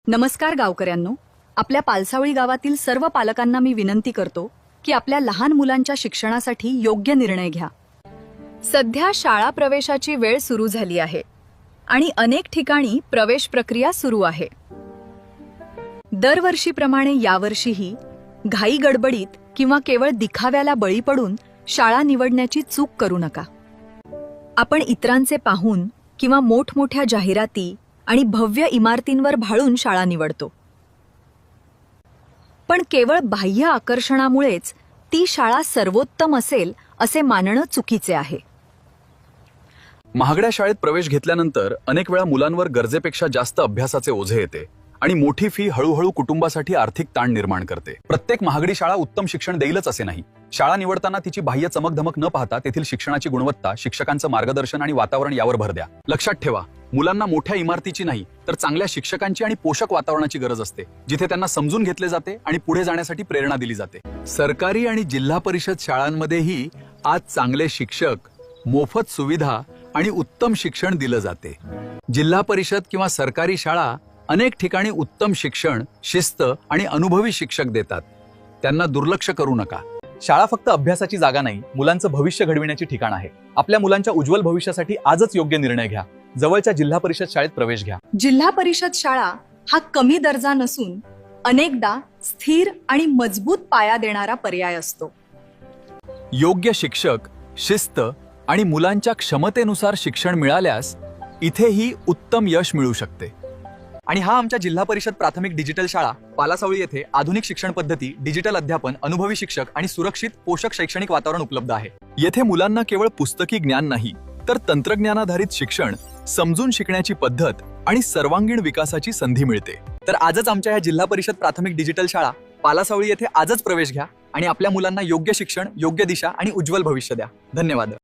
नमस्कार गावकऱ्यांनो, आपल्या पालसावळी गावातील सर्व पालकांना मी विनंती करतो की आपल्या लहान मुलांच्या शिक्षणासाठी योग्य निर्णय घ्या. सध्या शाळा प्रवेशाची वेळ सुरू झाली आहे आणि अनेक ठिकाणी प्रवेश प्रक्रिया सुरू आहे. दरवर्षीप्रमाणे यावर्षीही घाई गडबडीत किंवा केवळ दिखाव्याला बळी पडून शाळा निवडण्याची चूक करू नका. आपण इतरांचे पाहून किंवा मोठमोठ्या जाहिराती आणि भव्य इमारतींवर भाळून शाळा निवडतो, पण केवळ बाह्य आकर्षणामुळेच ती शाळा सर्वोत्तम असेल असे मानणं चुकीचे आहे. महागड्या शाळेत प्रवेश घेतल्यानंतर अनेक वेळा मुलांवर गरजेपेक्षा जास्त अभ्यासाचे ओझे येते आणि मोठी फी हळूहळू कुटुंबासाठी आर्थिक ताण निर्माण करते. प्रत्येक महागडी शाळा उत्तम शिक्षण देईलच असे नाही. शाळा निवडताना तिची बाह्य चमकधमक न पाहता तेथील शिक्षणाची गुणवत्ता, शिक्षकांचं मार्गदर्शन आणि वातावरण यावर भर द्या. लक्षात ठेवा, मुलांना मोठ्या इमारतीची नाही तर चांगल्या शिक्षकांची आणि पोषक वातावरणाची गरज असते, जिथे त्यांना समजून घेतले जाते आणि पुढे जाण्यासाठी प्रेरणा दिली जाते. सरकारी आणि जिल्हा परिषद शाळांमध्येही आज चांगले शिक्षक, मोफत सुविधा आणि उत्तम शिक्षण दिलं जाते. जिल्हा परिषद किंवा सरकारी शाळा अनेक ठिकाणी उत्तम शिक्षण, शिस्त आणि अनुभवी शिक्षक देतात. त्यांना दुर्लक्ष करू नका. शाळा फक्त अभ्यासाची जागा नाही, मुलांचं भविष्य घडविण्याची ठिकाण आहे. आपल्या मुलांच्या उज्ज्वल भविष्यासाठी आजच योग्य निर्णय घ्या. जवळच्या जिल्हा परिषद शाळेत प्रवेश घ्या. जिल्हा परिषद शाळा हा कमी दर्जा नसून अनेकदा स्थिर आणि मजबूत पाया देणारा पर्याय असतो. योग्य शिक्षक, शिस्त आणि मुलांच्या क्षमतेनुसार शिक्षण मिळाल्यास इथेही उत्तम यश मिळू शकते. आणि हा आमच्या जिल्हा परिषद प्राथमिक डिजिटल शाळा पालासावळी येथे आधुनिक शिक्षण पद्धती, डिजिटल अध्यापन, अनुभवी शिक्षक आणि सुरक्षित पोषक शैक्षणिक वातावरण उपलब्ध आहे. येथे मुलांना केवळ पुस्तकी ज्ञान नाही तर तंत्रज्ञानाधारित शिक्षण, समजून शिकण्याची पद्धत आणि सर्वांगीण विकासाची संधी मिळते. तर आजच आमच्या या जिल्हा परिषद प्राथमिक डिजिटल शाळा पालासावळी येथे आजच प्रवेश घ्या आणि आपल्या मुलांना योग्य शिक्षण, योग्य दिशा आणि उज्ज्वल भविष्य द्या. धन्यवाद.